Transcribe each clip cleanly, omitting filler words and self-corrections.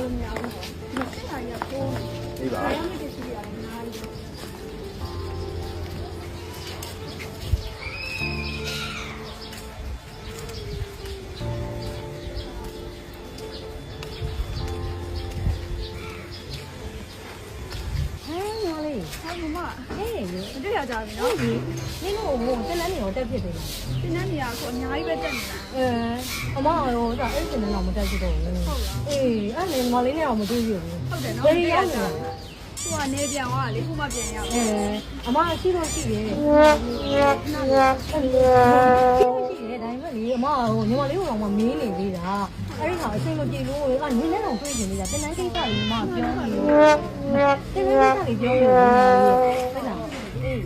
လို့မရဘူး။မဖြစ်တာရပိုး။အေးပါ။ဘာမှမဖြစ်စီရတယ်အများကြီး။မအေးမတွေ့ရကြဘူးနော်။နင်တို့ဟိုတက်လန်းနေရောတက်ဖြစ်တယ်လား။တက်လန်းနေရကိုအများကြီးပဲတက်နေတာ။အမရောဒါအဲ့ဒီနဲ့တော့မတက်ဖြစ်တော့ဘူး။ဟုတ်လား။အေးအဲ့လေမလေးနဲ့တော့မတွေ့ရဘူး။ဟုတ်တယ်နော်။ဘယ်ရောက်လဲ။သူကနေပြန်သွားလေခုမှပြန်ရောက်။အမရှိတော့ရှိတယ်။ရှိတယ်ဒါပေမဲ့လေအမဟိုညီမလေးကတော့မင်းနေသေးတာ။အဲ့ဒီဟာအချိန်မပြေလို့ကနင်းနဲ့တော့တွေ့နေနေတာတက်လန်းကိစ္စကြီးမှပြောနေလို့တက်လန်းကိစ္စကြီးပြောနေတယ်ဟုတ်လားအေး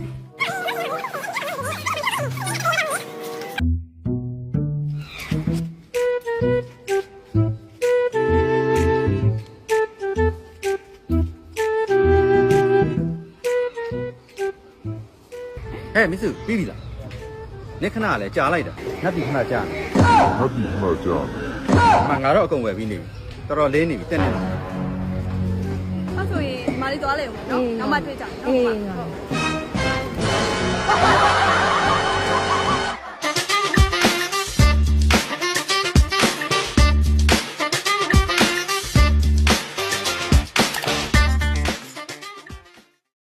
ဟဲ့မစ်စုပြီးပြီလားနေ့ခဏလည်းကြာလိုက်တာငါ့ဒီခဏကြာနေငါတော့အကုန်ဝယ်ပြီးနေပြီတော်တော်လေးနေပြီတက်နေတယ်အဲ့ဆိုရင်မာလေးသွားလေဦးနော်နောက်မှတွေ့ကြမယ်နော်